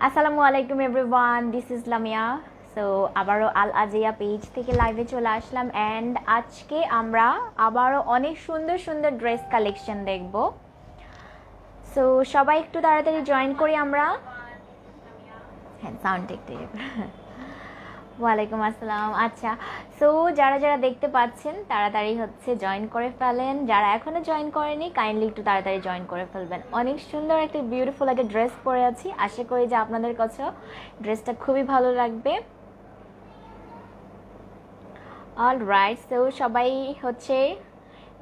আসসালামু আলাইকুম everyone, this is Lamia. So আবারও আল আজিয়া পেজ থেকে লাইভে চলে আসলাম অ্যান্ড আজকে আমরা আবারও অনেক সুন্দর সুন্দর ড্রেস কালেকশন দেখব। সো সবাই একটু তাড়াতাড়ি জয়েন করি আমরা। হ্যাঁ, সাউন্ড দেখতে ওয়ালাইকুম আসসালাম। আচ্ছা, সো যারা যারা দেখতে পাচ্ছেন তাড়াতাড়ি জয়েন করে ফেলেন, যারা এখনও জয়েন করেনি কাইন্ডলি একটু তাড়াতাড়ি জয়েন করে ফেলবেন। অনেক সুন্দর একটা বিউটিফুল একটা ড্রেস পরে আছি, আশা করি যে আপনাদের কাছেও ড্রেসটা খুবই ভালো লাগবে। অলরাইট, সো সবাই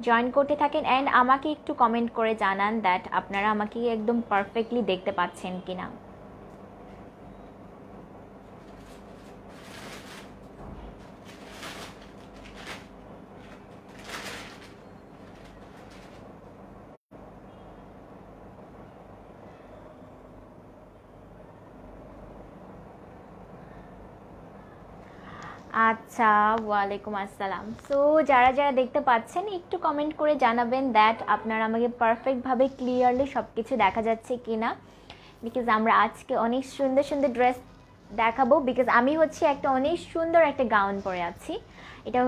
জয়েন করতে থাকেন অ্যান্ড আমাকে একটু কমেন্ট করে জানান দ্যাট আপনারা আমাকে একদম পারফেক্টলি দেখতে পাচ্ছেন কিনা। আচ্ছা, ওয়ালাইকুম আসসালাম। সো যারা যারা দেখতে পাচ্ছেন একটু কমেন্ট করে জানাবেন দ্যাট আপনারা আমাকে পারফেক্টভাবে ক্লিয়ারলি সব কিছু দেখা যাচ্ছে কি না, বিকজ আমরা আজকে অনেক সুন্দর সুন্দর ড্রেস দেখাবো। বিকজ আমি একটা অনেক সুন্দর একটা গাউন পরে আছি, এটা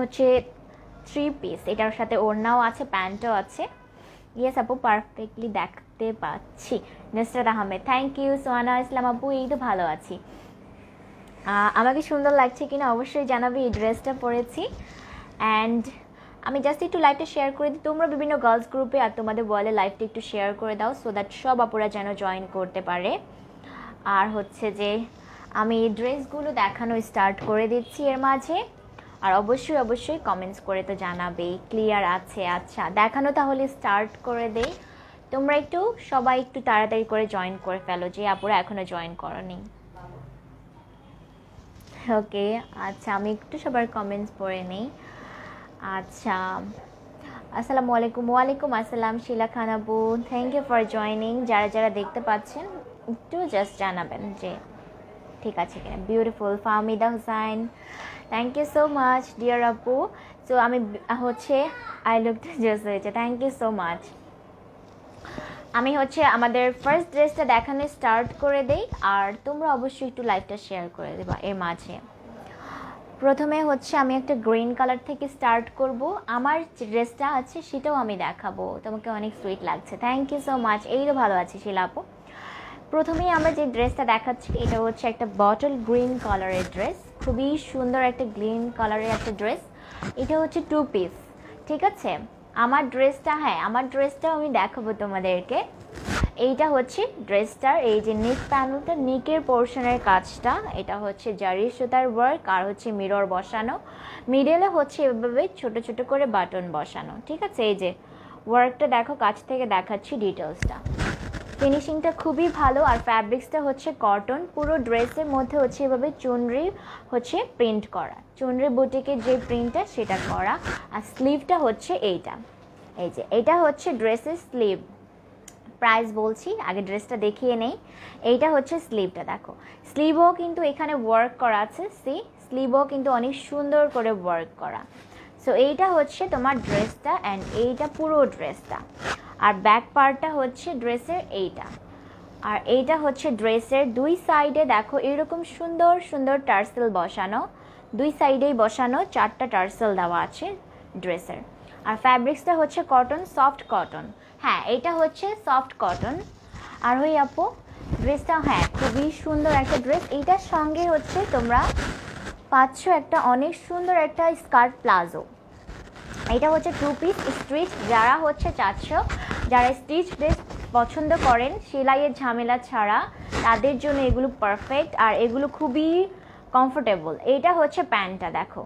3 পিস, এটার সাথে ওড়নাও আছে, প্যান্টও আছে। ইয়েস আপু, পারফেক্টলি দেখতে পাচ্ছি। Nusrat Ahmed, thank you. সোহানা ইসলাম আপু, এই তো ভালো আছি। আমাকে সুন্দর লাগছে কিনা অবশ্যই জানাবে। এই ড্রেসটা পরেছি অ্যান্ড আমি জাস্ট একটু লাইভটা শেয়ার করে দিই। তোমরা বিভিন্ন গার্লস গ্রুপে আর তোমাদের বলে লাইভটা একটু শেয়ার করে দাও, সো দ্যাট সব আপুরা যেন জয়েন করতে পারে। আর যে আমি এই ড্রেসগুলো দেখানো স্টার্ট করে দিচ্ছি এর মাঝে, আর অবশ্যই অবশ্যই কমেন্টস করে তো জানাবে ক্লিয়ার আছে। আচ্ছা, দেখানো তাহলে স্টার্ট করে দেই। তোমরা সবাই একটু তাড়াতাড়ি করে জয়েন করে ফেলো যে আপুরা এখনও জয়েন করনি। ওকে, আচ্ছা আমি একটু সবার কমেন্টস পড়ে নিই। আচ্ছা, আসসালামু আলাইকুম। ওয়ালাইকুম আসসালাম শিলা খান আপু, থ্যাংক ইউ ফর জয়নিং। যারা যারা দেখতে পাচ্ছেন একটু জাস্ট জানাবেন যে ঠিক আছে কিনা। Beautiful Fahmida Hussain, thank you so much dear আপু। সো আমি আই লুকটা জাস্ট হয়েছে, থ্যাংক ইউ সো মাচ। আমি আমাদের ফার্স্ট ড্রেসটা দেখানো স্টার্ট করে দেই, আর তোমরা অবশ্যই একটু লাইভটা শেয়ার করে দেবা এর মাঝে। প্রথমে আমি একটা গ্রিন কালার থেকে স্টার্ট করব। আমার যে ড্রেসটা আছে সেটাও আমি দেখাবো, তোমাকে অনেক সুইট লাগছে, থ্যাংক ইউ সো মাচ। এই তো ভালো আছে শিলা আপু। প্রথমেই আমরা যে ড্রেসটা দেখাচ্ছি এটা একটা বটল গ্রিন কালারের ড্রেস, খুবই সুন্দর একটা গ্রিন কালারের একটা ড্রেস। এটা 2 পিস, ঠিক আছে। আমার ড্রেসটাও আমি দেখাবো তোমাদেরকে। এইটা ড্রেসটার এই যে নিক প্যানেলটা, নিকের পোর্শনের কাজটা, এটা জারি সুতার ওয়ার্ক আর মিরর বসানো, মিডলে এভাবে ছোট ছোট করে বাটন বসানো, ঠিক আছে। এই যে ওয়ার্কটা দেখো, কাছ থেকে দেখাচ্ছি ডিটেলসটা। ফিনিশিংটা খুবই ভালো, আর ফ্যাব্রিক্সটা কটন। পুরো ড্রেসের মধ্যে এভাবে চুনরি প্রিন্ট করা, চুনরি বুটিকের যে প্রিন্টটা সেটা করা। আর স্লিভটা এইটা, এই যে এটা ড্রেসের স্লিভ। প্রাইস বলছি, আগে ড্রেসটা দেখিয়ে নেই। এইটা স্লিভটা দেখো, স্লিভও কিন্তু এখানে ওয়ার্ক করা আছে, স্লিভও কিন্তু অনেক সুন্দর করে ওয়ার্ক করা। সো এইটা তোমার ড্রেসটা অ্যান্ড এইটা পুরো ড্রেসটা। আর ব্যাক পার্টটা ড্রেসের এইটা, আর এইটা ড্রেসের দুই সাইডে দেখো এরকম সুন্দর সুন্দর টার্সেল বসানো, দুই সাইডেই বসানো 4টা টার্সেল দেওয়া আছে ড্রেসের। আর ফ্যাব্রিক্সটা কটন, সফট কটন। হ্যাঁ, এটা সফট কটন। আর আপু ড্রেসটা খুবই সুন্দর একটা ড্রেস। এইটার সঙ্গে তোমরা পাচ্ছ একটা অনেক সুন্দর একটা স্কার্ট প্লাজো। এটা 2 পিস স্ট্রিচ। যারা চাচ্ছ, যারা স্টিচ ড্রেস পছন্দ করেন সেলাইয়ের ঝামেলা ছাড়া, তাদের জন্য এগুলো পারফেক্ট, আর এগুলো খুবই কমফোর্টেবল। এইটা প্যান্টটা দেখো,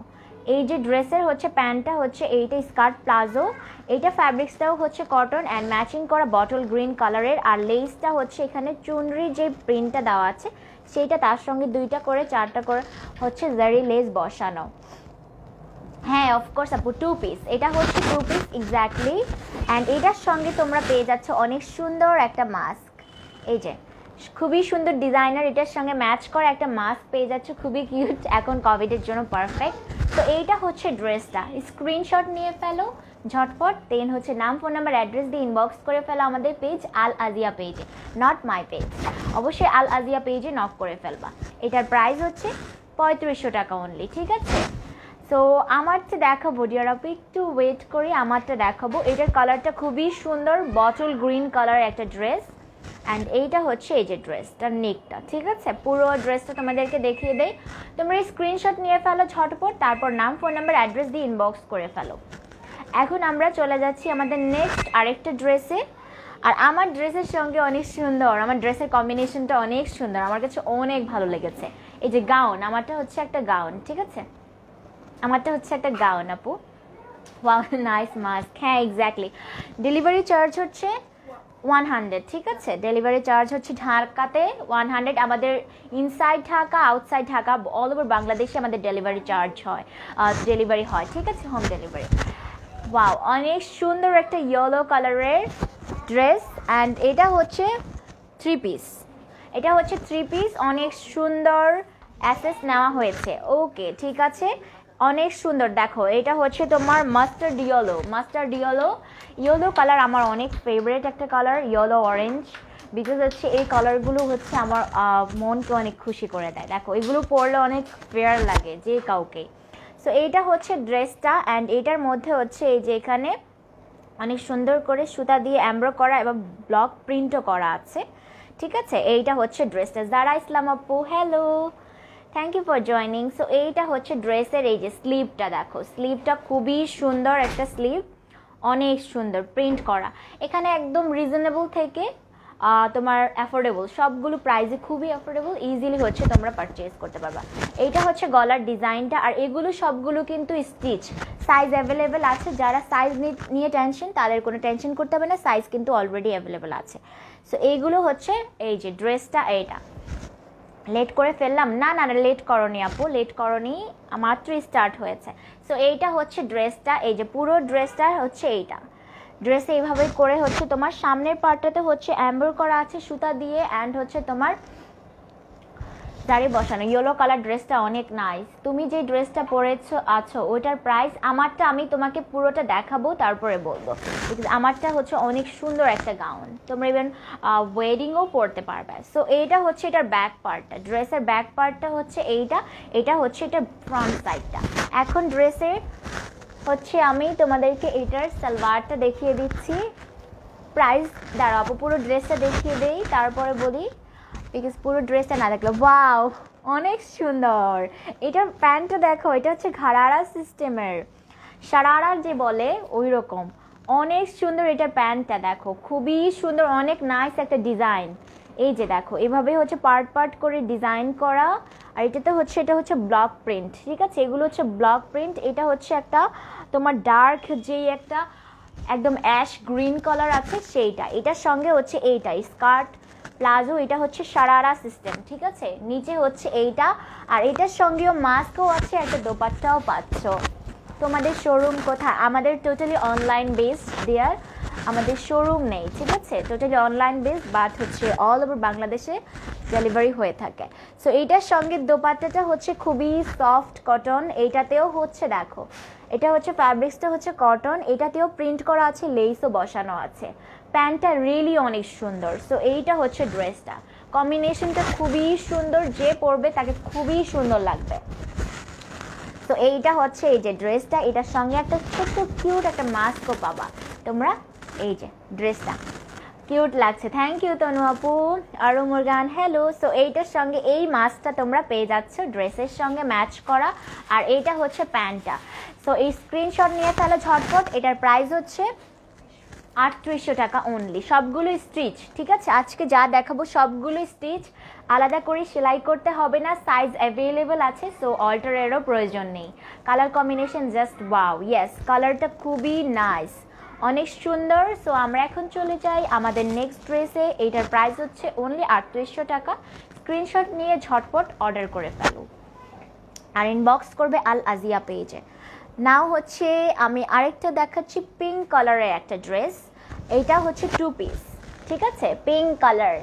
এই যে ড্রেসের প্যান্টটা এইটা স্কার্ট প্লাজো। এইটা ফ্যাব্রিক্সটাও কটন অ্যান্ড ম্যাচিং করা বটল গ্রিন কালারের। আর লেসটা এখানে চুনরি যে প্রিন্টটা দেওয়া আছে সেইটা, তার সঙ্গে 2টা করে 4টা করে জারি লেস বসানো। হ্যাঁ, অফকোর্স আপু 2 পিস, এটা 2 পিস এক্স্যাক্টলি। অ্যান্ড এটার সঙ্গে তোমরা পেয়ে যাচ্ছ অনেক সুন্দর একটা মাস্ক। এই যে খুবই সুন্দর ডিজাইনার, এটার সঙ্গে ম্যাচ করা একটা মাস্ক পেয়ে যাচ্ছ, খুবই কিউট, এখন কোভিডের জন্য পারফেক্ট। তো এইটা ড্রেসটা, স্ক্রিনশট নিয়ে ফেলো, ঝটপট। দেন হচ্ছে নাম, ফোন নাম্বার, অ্যাড্রেস দিয়ে ইনবক্স করে ফেলো আমাদের পেজ আল আজিয়া পেজে, নট মাই পেজ। অবশ্যই আল আজিয়া পেজে নক করে ফেলবা। এটার প্রাইস হচ্ছে 3500 টাকা অনলি, ঠিক আছে। সো আমারটা দেখাবো ডিয়ার আপু, একটু ওয়েট করি, আমারটা দেখাবো। এটার কালারটা খুবই সুন্দর, বটল গ্রিন কালার একটা ড্রেস। অ্যান্ড এইটা হচ্ছে এই যে ড্রেসটার নেকটা, ঠিক আছে। পুরো ড্রেসটা তোমাদেরকে দেখিয়ে দেই, তোমরা স্ক্রিনশট নিয়ে ফেলো ঝটপট, তারপর নাম, ফোন নাম্বার, অ্যাড্রেস দিয়ে ইনবক্স করে ফেলো। এখন আমরা চলে যাচ্ছি আমাদের নেক্সট আরেকটা ড্রেসে। আর আমার ড্রেসের সঙ্গে অনেক সুন্দর, আমার ড্রেসের কম্বিনেশনটা অনেক সুন্দর, আমার কাছে অনেক ভালো লেগেছে। এই যে গাউন, আমারটা হচ্ছে একটা গাউন, ঠিক আছে, আমারটা হচ্ছে একটা গাউন আপু। ওয়াও নাইস মাস্ক, হ্যাঁ এক্স্যাক্টলি। ডেলিভারি চার্জ হচ্ছে 100, ঠিক আছে। ডেলিভারি চার্জ হচ্ছে ঢাকাতে 100, আমাদের inside Dhaka, outside Dhaka, all over বাংলাদেশে আমাদের ডেলিভারি চার্জ হয়, ডেলিভারি হয়, ঠিক আছে, হোম ডেলিভারি। ওয়াও অনেক সুন্দর একটা ইয়েলো কালারের ড্রেস। অ্যান্ড এটা হচ্ছে 3 পিস, এটা হচ্ছে 3 পিস, অনেক সুন্দর অ্যাসেস নেওয়া হয়েছে। ওকে ঠিক আছে, অনেক সুন্দর। দেখো এটা হচ্ছে তোমার mustard yellow, mustard yellow, yellow colour আমার অনেক ফেভারিট একটা কালার, ইয়েলো অরেঞ্জ। বিকজ হচ্ছে এই কালারগুলো হচ্ছে আমার মনকে অনেক খুশি করে দেয়। দেখো এগুলো পরলে অনেক ফেয়ার লাগে যে কাউকে। সো এইটা হচ্ছে ড্রেসটা। অ্যান্ড এটার মধ্যে হচ্ছে এই যে এখানে অনেক সুন্দর করে সুতা দিয়ে এমব্রো করা এবং ব্লক প্রিন্টও করা আছে, ঠিক আছে। এইটা হচ্ছে ড্রেসটা। যারা ইসলাম আপু hello, thank you for joining. So এইটা হচ্ছে ড্রেসের এই যে স্লিভটা, দেখো স্লিভটা খুবই সুন্দর একটা স্লিভ, অনেক সুন্দর প্রিন্ট করা। এখানে একদম রিজনেবল থেকে তোমার অ্যাফোর্ডেবল, সবগুলো প্রাইসে খুবই অ্যাফোর্ডেবল, ইজিলি হচ্ছে তোমরা পারচেজ করতে পারবা। এইটা হচ্ছে গলার ডিজাইনটা। আর এগুলো সবগুলো কিন্তু স্টিচ, সাইজ অ্যাভেলেবেল আছে। যারা সাইজ নিয়ে টেনশন, তাদের কোনো টেনশন করতে হবে না, সাইজ কিন্তু অলরেডি অ্যাভেলেবেল আছে। সো এইগুলো হচ্ছে এই যে ড্রেসটা। এইটা লেট করে ফেললাম? না না লেট করনি আপু, লেট করনি, মাত্র স্টার্ট হয়েছে। সো এইটা হচ্ছে ড্রেসটা, এই যে পুরো ড্রেসটা হচ্ছে এইটা। ড্রেসে এইভাবে করে হচ্ছে তোমার সামনের পার্টটাতে হচ্ছে এমব্রয়ডারি করা আছে সুতা দিয়ে, অ্যান্ড হচ্ছে তোমার দাঁড়িয়ে বসানো। ইয়েলো কালার ড্রেসটা অনেক নাইস। তুমি যে ড্রেসটা পরেছো আছো ওইটার প্রাইস, আমারটা আমি তোমাকে পুরোটা দেখাবো তারপরে বলবো, বিকজ আমারটা হচ্ছে অনেক সুন্দর একটা গাউন, তোমরা ইভেন ওয়েডিংও পরতে পারবে। সো এইটা হচ্ছে এটার ব্যাক পার্টটা, ড্রেসের ব্যাক পার্টটা হচ্ছে এইটা, এটা হচ্ছে এটা ফ্রন্ট সাইডটা। এখন ড্রেসের হচ্ছে আমি তোমাদেরকে এটার সালোয়ারটা দেখিয়ে দিচ্ছি। প্রাইস দাঁড়াও আপু, পুরো ড্রেসটা দেখিয়ে দেই তারপরে বলি, বিকজ পুরো ড্রেসটা না দেখলো। ওয়াও অনেক সুন্দর। এটার প্যান্টটা দেখো, এটা হচ্ছে ঘাড়ারা সিস্টেমের, সারারা যে বলে ওই রকম, অনেক সুন্দর। এটার প্যান্টটা দেখো খুবই সুন্দর, অনেক নাইস একটা ডিজাইন। এই যে দেখো এভাবে হচ্ছে পার্ট পার্ট করে ডিজাইন করা। আর এটাতে হচ্ছে এটা হচ্ছে ব্লক প্রিন্ট, ঠিক আছে, এগুলো হচ্ছে ব্লক প্রিন্ট। এটা হচ্ছে একটা তোমার ডার্ক যেই একটা একদম অ্যাশ গ্রিন কালার আছে সেইটা, এটার সঙ্গে হচ্ছে এইটা স্কার্ট প্লাজো, এটা হচ্ছে সারারা সিস্টেম, ঠিক আছে। নিচে হচ্ছে এইটা, আর এটার সঙ্গেও মাস্কও আছে, একটা দোপাট্টাও পাচ্ছ। তোমাদের শোরুম কোথায়? আমাদের টোটালি অনলাইন বেসড দেয়ার, আমাদের শোরুম নেই, ঠিক আছে, টোটালি অনলাইন বেসড, বাট হচ্ছে অল ওভার বাংলাদেশে ডেলিভারি হয়ে থাকে। সো এইটার সঙ্গে দোপাট্টাটা হচ্ছে খুবই সফট কটন, এইটাতেও হচ্ছে দেখো এটা হচ্ছে ফ্যাব্রিক্সটা হচ্ছে কটন, এটাতেও প্রিন্ট করা আছে, লেসও বসানো আছে। প্যান্টটা রিয়েলি অনেক সুন্দর। সো এইটা হচ্ছে ড্রেসটা, কম্বিনেশনটা খুবই সুন্দর, যে পরবে তাকে খুবই সুন্দর লাগবে। তো এইটা হচ্ছে এই যে ড্রেসটা, এটার সঙ্গে একটা ছোট্ট কিউট একটা মাস্কও পাবা তোমরা। এই যে ড্রেসটা কিউট লাগছে, থ্যাংক ইউ তনু আপু। আরও মুরগান হ্যালো। সো এইটার সঙ্গে এই মাস্কটা তোমরা পেয়ে যাচ্ছ ড্রেসের সঙ্গে ম্যাচ করা, আর এইটা হচ্ছে প্যান্টটা। সো এই স্ক্রিনশট নিয়ে তাহলে ঝটপট। এটার প্রাইস হচ্ছে 3800 টাকা অনলি, সবগুলো স্টিচ, ঠিক আছে। আজকে যা দেখাবো সবগুলো স্টিচ, আলাদা করে সেলাই করতে হবে না, সাইজ অ্যাভেলেবেল আছে। সো অল্টারেরও প্রয়োজন নেই। Colour combination just wow, yes কালারটা খুবই নাইস, অনেক সুন্দর। সো আমরা এখন চলে যাই আমাদের নেক্সট ড্রেসে। এইটার প্রাইস হচ্ছে অনলি 3800 টাকা। স্ক্রিনশট নিয়ে ঝটপট অর্ডার করে ফেলো আর ইনবক্স করবে আল আজিয়া পেজে। নাও হচ্ছে আমি আরেকটা দেখাচ্ছি পিঙ্ক কালারের একটা ড্রেস। এইটা হচ্ছে 2 পিস, ঠিক আছে, পিঙ্ক কালার,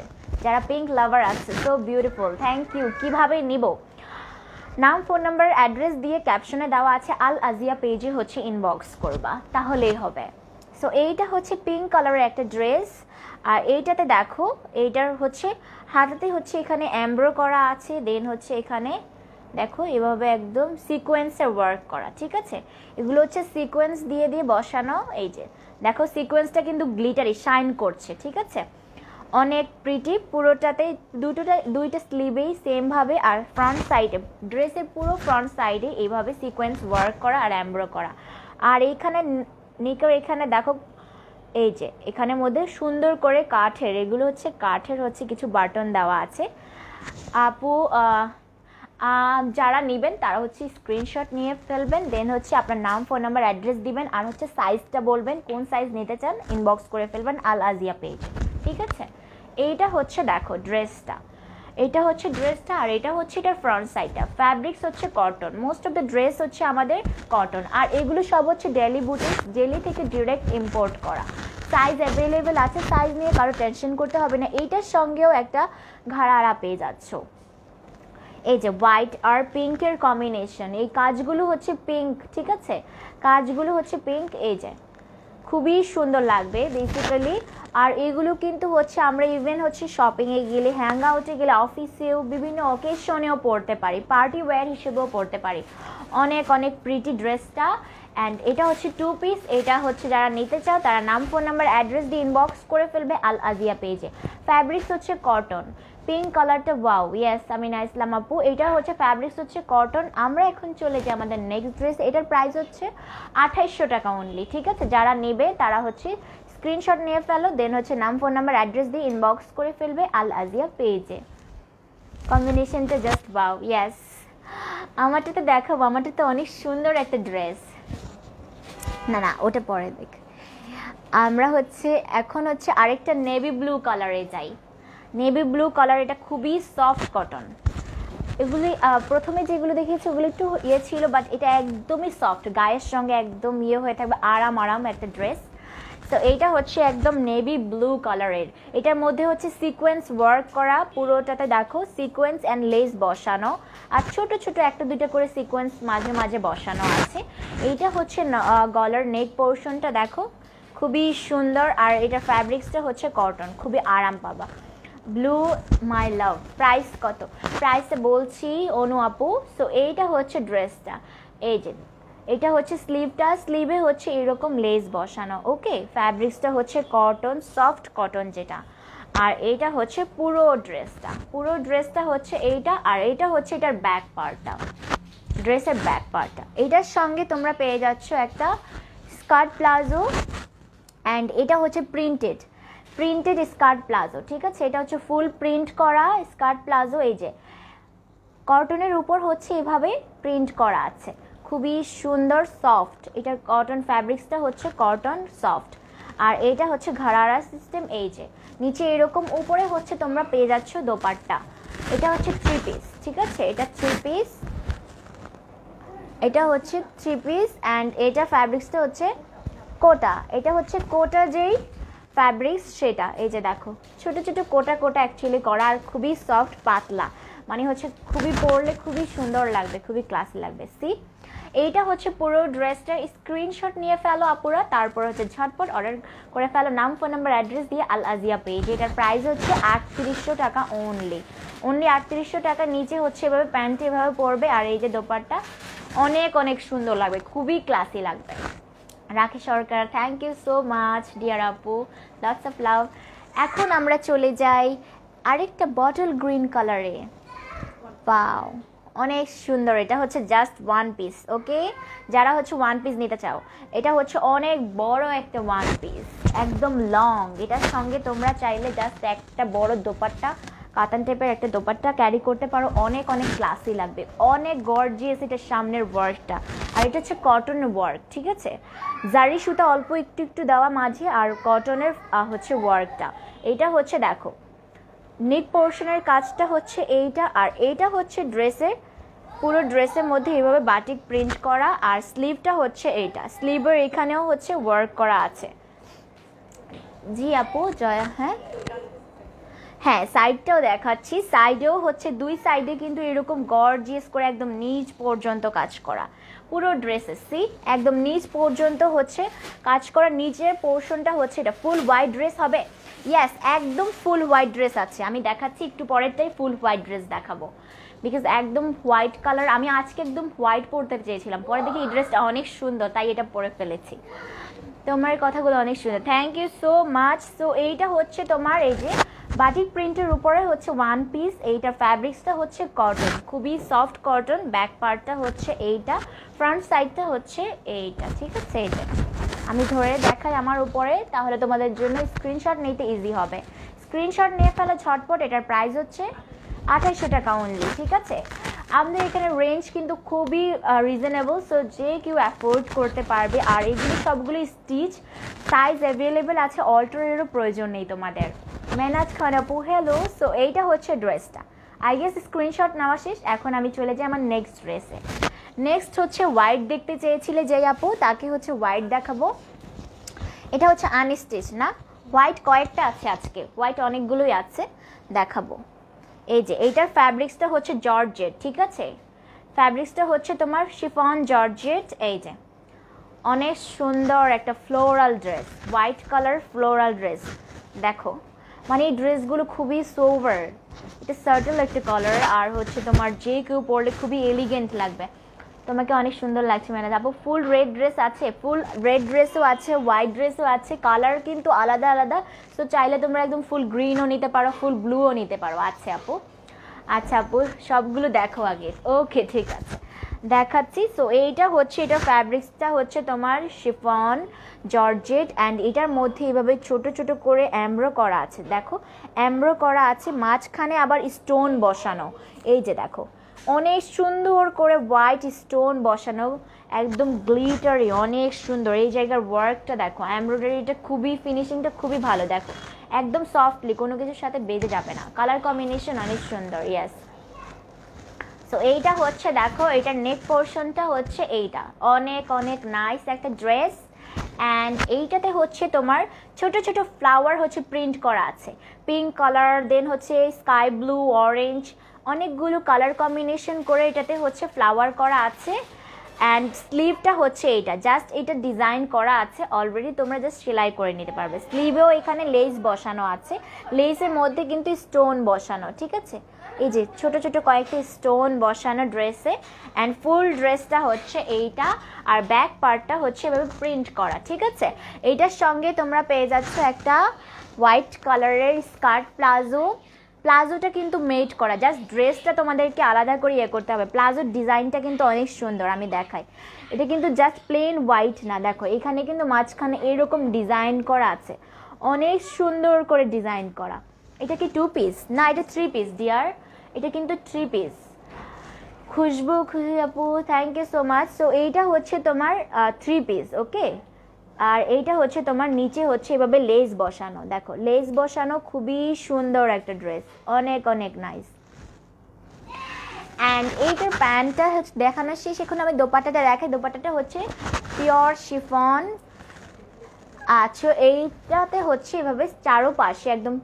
যারা পিঙ্ক লাভার আছে, সো বিউটিফুল, থ্যাংক ইউ। কিভাবে নিব? নাম ফোন নাম্বার অ্যাড্রেস দিয়ে ক্যাপশনে দেওয়া আছে আল আজিয়া পেজে হচ্ছে ইনবক্স করবা, তাহলেই হবে। সো এইটা হচ্ছে পিঙ্ক কালারের একটা ড্রেস। আর এইটাতে দেখো, এইটার হচ্ছে হাতাতে হচ্ছে এখানে এমব্রো করা আছে, দেন হচ্ছে এখানে দেখো এভাবে একদম সিকোয়েন্সের ওয়ার্ক করা, ঠিক আছে। এগুলো হচ্ছে সিকোয়েন্স দিয়ে দিয়ে বসানো। এই যে দেখো সিকোয়েন্সটা কিন্তু গ্লিটারি শাইন করছে, ঠিক আছে, অনেক প্রিটি। পুরোটাতে দুইটা স্লিভেই সেমভাবে, আর ফ্রন্ট সাইডে ড্রেসের পুরো ফ্রন্ট সাইডে এইভাবে সিকোয়েন্স ওয়ার্ক করা আর এমব্রো করা। আর এইখানে নিকের এখানে দেখো এই যে এখানের মধ্যে সুন্দর করে কাঠের, এগুলো হচ্ছে কাঠের হচ্ছে কিছু বাটন দেওয়া আছে। আপু যারা নেবেন তারা হচ্ছে স্ক্রিনশট নিয়ে ফেলবেন, দেন হচ্ছে আপনার নাম ফোন নাম্বার অ্যাড্রেস দিবেন, আর হচ্ছে সাইজটা বলবেন কোন সাইজ নিতে চান, ইনবক্স করে ফেলবেন আল আজিয়া পেজ, ঠিক আছে। এইটা হচ্ছে দেখো ড্রেসটা, এটা হচ্ছে ড্রেসটা, আর এটা হচ্ছে এটার ফ্রন্ট সাইডটা। ফ্যাব্রিক্স হচ্ছে cotton, most of the dress হচ্ছে আমাদের কটন। আর এগুলো সব হচ্ছে ডেলি বুটিক, ডেলি থেকে ডিরেক্ট ইম্পোর্ট করা। সাইজ অ্যাভেলেবেল আছে, সাইজ নিয়ে কারো টেনশন করতে হবে না। এইটার সঙ্গেও একটা ঘাড়ারা পেয়ে যাচ্ছ। এই যে হোয়াইট আর পিঙ্কের কম্বিনেশন, এই কাজগুলো হচ্ছে পিঙ্ক, ঠিক আছে, কাজগুলো হচ্ছে পিঙ্ক। এই যে খুবই সুন্দর লাগবে বেসিক্যালি। আর এগুলো কিন্তু হচ্ছে আমরা ইভেন হচ্ছে শপিংয়ে গেলে, হ্যাং আউটে গেলে, অফিসেও বিভিন্ন অকেশনেও পরতে পারি, পার্টি ওয়্যার হিসেবেও পরতে পারি। অনেক অনেক প্রিটি ড্রেসটা। অ্যান্ড এটা হচ্ছে 2 পিস। এটা হচ্ছে যারা নিতে চাও তারা নাম ফোন নাম্বার অ্যাড্রেস দিয়ে ইনবক্স করে ফেলবে আল আজিয়া পেজে। ফ্যাব্রিক্স হচ্ছে কটন, পিঙ্ক কালারটা ওয়াও, ইয়েস আমিনা ইসলাম আপু, এটা হচ্ছে ফ্যাব্রিক্স হচ্ছে কটন। আমরা এখন চলে যাই আমাদের নেক্সট ড্রেস। এটার প্রাইস হচ্ছে 2800 টাকা অনলি, ঠিক আছে। যারা নেবে তারা হচ্ছে স্ক্রিনশট নিয়ে ফেলো, দেন হচ্ছে নাম ফোন নাম্বার অ্যাড্রেস দিয়ে ইনবক্স করে ফেলবে আল আজিয়া পেজে। কম্বিনেশনটা জাস্ট ওয়াও, ইয়েস। আমারটাতে দেখাবো, আমারটাতে অনেক সুন্দর একটা ড্রেস। না ওটা পরে দেখ। আমরা হচ্ছে এখন হচ্ছে আরেকটা নেভি ব্লু কালারে যাই। নেভি ব্লু কালার, এটা খুবই সফট কটন। এগুলি প্রথমে যেগুলো দেখিয়েছি ওগুলো একটু ইয়ে ছিল, বাট এটা একদমই সফট, গায়ের সঙ্গে একদম ইয়ে হয়ে থাকবে, আরাম একটা ড্রেস। তো এইটা হচ্ছে একদম নেভি ব্লু কালারের। এটার মধ্যে হচ্ছে সিকোয়েন্স ওয়ার্ক করা, পুরোটাতে দেখো সিকোয়েন্স অ্যান্ড লেস বসানো, আর ছোট ছোট একটা দুইটা করে সিকোয়েন্স মাঝে মাঝে বসানো আছে। এইটা হচ্ছে গলার নেক পোর্শনটা দেখো খুবই সুন্দর। আর এটা ফ্যাব্রিক্সটা হচ্ছে কটন, খুবই আরাম পাবা। ব্লু মাই লাভ। প্রাইস কত? প্রাইসে বলছি অনু আপু। সো এইটা হচ্ছে ড্রেসটা। এই যে এটা হচ্ছে স্লিভটা, স্লিভে হচ্ছে এরকম লেস বসানো, ওকে। ফ্যাব্রিক্সটা হচ্ছে কটন, সফট কটন যেটা। আর এইটা হচ্ছে পুরো ড্রেসটা হচ্ছে এইটা। আর এইটা হচ্ছে এটার ব্যাক পার্টটা, ড্রেসের ব্যাক পার্টটা। এটার সঙ্গে তোমরা পেয়ে যাচ্ছ একটা স্কার্ট প্লাজো, অ্যান্ড এটা হচ্ছে প্রিন্টেড স্কার্ট প্লাজো, ঠিক আছে। এটা হচ্ছে ফুল প্রিন্ট করা স্কার্ট প্লাজো। এই যে কটনের উপর হচ্ছে এভাবে প্রিন্ট করা আছে, খুবই সুন্দর সফট। এটার কটন ফ্যাব্রিক্সটা হচ্ছে কটন সফট। আর এটা হচ্ছে ঘাড়ারা সিস্টেম। এই যে নিচে এরকম, উপরে হচ্ছে তোমরা পেয়ে যাচ্ছ দোপাট্টা। এটা হচ্ছে 3 পিস, ঠিক আছে। এটা 3 পিস, এটা হচ্ছে 3 পিস। অ্যান্ড এটা ফ্যাব্রিক্সটা হচ্ছে কোটা। এটা হচ্ছে কোটা যেই ফ্যাব্রিক্স সেটা। এই যে দেখো ছোট ছোট কোটা অ্যাকচুয়ালি করা, আর খুবই সফট পাতলা, মানে হচ্ছে খুবই পরলে খুবই সুন্দর লাগবে, খুবই ক্লাসি লাগবে। সি এইটা হচ্ছে পুরো ড্রেসটা। স্ক্রিনশট নিয়ে ফেলো আপুরা, তারপর হচ্ছে ঝটপট অর্ডার করে ফেলো নাম ফোন নাম্বার অ্যাড্রেস দিয়ে আল আজিয়া পেজ। এটার প্রাইস হচ্ছে 3800 টাকা অনলি 3800 টাকা। নিচে হচ্ছে এভাবে প্যান্টে এভাবে পরবে, আর এই যে দোপাট্টা অনেক সুন্দর লাগবে, খুবই ক্লাসি লাগবে। Rakhi Sarkar, thank you so much dear আপু, লটস অফ লাভ। এখন আমরা চলে যাই আরেকটা বটল গ্রিন কালারে। পাও অনেক সুন্দর। এটা হচ্ছে জাস্ট 1 পিস, ওকে। যারা হচ্ছে 1 পিস নিতে চাও, এটা হচ্ছে অনেক বড় একটা 1 পিস, একদম লং। এটার সঙ্গে তোমরা চাইলে জাস্ট একটা বড় দোপাট্টা, কাতান টাইপের একটা দোপাট্টা ক্যারি করতে পারো, অনেক ক্লাসি লাগবে, অনেক গর্জিয়াস এটার সামনের ওয়ার্কটা। আর এটা হচ্ছে কটন ওয়ার্ক, ঠিক আছে। জারি সুতা অল্প একটু দেওয়া মাঝে, আর কটনের হচ্ছে ওয়ার্কটা। এটা হচ্ছে দেখো নেক পোর্শনের কাজটা হচ্ছে এইটা। আর এইটা হচ্ছে ড্রেসের, পুরো ড্রেসের মধ্যে এইভাবে বাটিক প্রিন্ট করা। আর স্লিভটা হচ্ছে এইটা, স্লিভের এখানেও হচ্ছে ওয়ার্ক করা আছে। জি আপু জয়া, হ্যাঁ সাইডটাও দেখাচ্ছি, সাইডেও হচ্ছে দুই সাইডে কিন্তু এরকম গর্জিয়াস করে একদম নিচ পর্যন্ত কাজ করা পুরো ড্রেসে। সি একদম নিচ পর্যন্ত হচ্ছে কাজ করা, নিচের পোর্শনটা হচ্ছে এটা ফুল হোয়াইট ড্রেস হবে। ইয়েস একদম ফুল হোয়াইট ড্রেস আছে, আমি দেখাচ্ছি একটু পরেরটাই ফুল হোয়াইট ড্রেস দেখাবো, বিকজ একদম হোয়াইট কালার। আমি আজকে একদম হোয়াইট পরতে চেয়েছিলাম, পরে দেখি এই ড্রেসটা অনেক সুন্দর তাই এটা পরে ফেলেছি। তোমার কথাগুলো অনেক সুন্দর, thank you so much. So এইটা হচ্ছে তোমার এই যে বাটিক প্রিন্টের উপরে হচ্ছে ওয়ান পিস, এইটা ফ্যাব্রিক্সটা হচ্ছে কটন, খুবই সফট কটন। ব্যাক পার্টটা হচ্ছে এইটা, ফ্রন্ট সাইডটা হচ্ছে এইটা, ঠিক আছে। এইটা আমি ধরে দেখাই আমার উপরে, তাহলে তোমাদের জন্য স্ক্রিনশট নিতে ইজি হবে। স্ক্রিনশট নিয়ে ফেলো ঝটপট। এটার প্রাইস হচ্ছে 2800 টাকা অনলি, ঠিক আছে। আমাদের এখানে রেঞ্জ কিন্তু খুবই রিজনেবল, সো যে কেউ অ্যাফোর্ড করতে পারবে। আর এগুলো সবগুলো স্টিচ, সাইজ অ্যাভেলেবেল আছে, অল্টারেরও প্রয়োজন নেই তোমাদের। মেনাজ খান আপু হ্যালো। সো এইটা হচ্ছে ড্রেসটা, আই গেস স্ক্রিনশট নেওয়া শেষ। এখন আমি চলে যাই আমার নেক্সট ড্রেসে। নেক্সট হচ্ছে হোয়াইট দেখতে চেয়েছিলে যে আপু, তাকে হচ্ছে হোয়াইট দেখাবো। এটা হচ্ছে আনস্টিচ না, হোয়াইট কয়েকটা আছে আজকে, হোয়াইট অনেকগুলোই আছে, দেখাবো। এই যে এইটার ফ্যাব্রিক্সটা হচ্ছে জর্জেট, ঠিক আছে। ফ্যাব্রিক্সটা হচ্ছে তোমার শিফন জর্জেট। এই যে অনেক সুন্দর একটা floral dress, white colour floral dress. দেখো মানে এই ড্রেসগুলো খুবই সোভার, এটা সার্টেল একটা কালার, আর হচ্ছে তোমার যে কেউ পরলে খুবই এলিগেন্ট লাগবে। তোমাকে অনেক সুন্দর লাগছে মানে আপু। ফুল রেড ড্রেস আছে, ফুল রেড ড্রেসও আছে, হোয়াইট ড্রেসও আছে, কালার কিন্তু আলাদা আলাদা। সো চাইলে তোমরা একদম ফুল গ্রিনও নিতে পারো, ফুল ব্লুও নিতে পারো। আচ্ছা আপু, আচ্ছা আপু সবগুলো দেখো আগে, ওকে ঠিক আছে দেখাচ্ছি। সো এইটা হচ্ছে, এটা ফ্যাব্রিক্সটা হচ্ছে তোমার শিফন জর্জেট, অ্যান্ড এটার মধ্যে এইভাবে ছোট ছোট করে এমব্রো করা আছে, দেখো এমব্রো করা আছে, মাঝখানে আবার স্টোন বসানো। এই যে দেখো অনেক সুন্দর করে হোয়াইট স্টোন বসানো, একদম গ্লিটারি, অনেক সুন্দর। এই জায়গার ওয়ার্কটা দেখো, এমব্রয়ডারিটা খুবই, ফিনিশিংটা খুবই ভালো, দেখো একদম সফটলি, কোনো কিছুর সাথে বেঁধে যাবে না। কালার কম্বিনেশন অনেক সুন্দর। ইয়েস, সো এইটা হচ্ছে দেখো, এটার নেক পোর্শনটা হচ্ছে এইটা, অনেক অনেক নাইস একটা ড্রেস। অ্যান্ড এইটাতে হচ্ছে তোমার ছোট ছোট ফ্লাওয়ার হচ্ছে প্রিন্ট করা আছে, পিঙ্ক কালার, দেন হচ্ছে স্কাই ব্লু, অরেঞ্জ, অনেকগুলো কালার কম্বিনেশন করে এটাতে হচ্ছে ফ্লাওয়ার করা আছে। অ্যান্ড স্লিভটা হচ্ছে এইটা, জাস্ট এটা ডিজাইন করা আছে অলরেডি, তোমরা জাস্ট সেলাই করে নিতে পারবে। স্লিভেও এখানে লেস বসানো আছে, লেসের মধ্যে কিন্তু স্টোন বসানো, ঠিক আছে। এই যে ছোট ছোট কয়েকটি স্টোন বসানো ড্রেসে। অ্যান্ড ফুল ড্রেসটা হচ্ছে এইটা, আর ব্যাক পার্টটা হচ্ছে এভাবে প্রিন্ট করা, ঠিক আছে। এইটার সঙ্গে তোমরা পেয়ে যাচ্ছ একটা হোয়াইট কালারের স্কার্ট প্লাজো। প্লাজোটা কিন্তু মেড করা, জাস্ট ড্রেসটা তোমাদেরকে আলাদা করে ইয়ে করতে হবে। প্লাজোর ডিজাইনটা কিন্তু অনেক সুন্দর, আমি দেখাই। এটা কিন্তু জাস্ট প্লেন হোয়াইট না, দেখো এখানে কিন্তু মাঝখানে এরকম ডিজাইন করা আছে, অনেক সুন্দর করে ডিজাইন করা। এটা কি 2 পিস না, এটা 3 পিস ডিয়ার, এটা কিন্তু 3 পিস। খুশবু আপু thank you so much. So এইটা হচ্ছে তোমার 3 পিস, ওকে। আর এইটা হচ্ছে তোমার নিচে হচ্ছে এভাবে লেস বসানো, দেখো লেস বসানো, খুবই সুন্দর একটা ড্রেস, অনেক অনেক নাইস। অ্যান্ড এইটার প্যান্টটা হচ্ছে দেখানো শেষ, এখন আমি দোপাট্টাটা দেখাই। দোপাট্টাটা হচ্ছে পিওর শিফন। আচ্ছা এইটাতে হচ্ছে এভাবে চারোপাশে একদম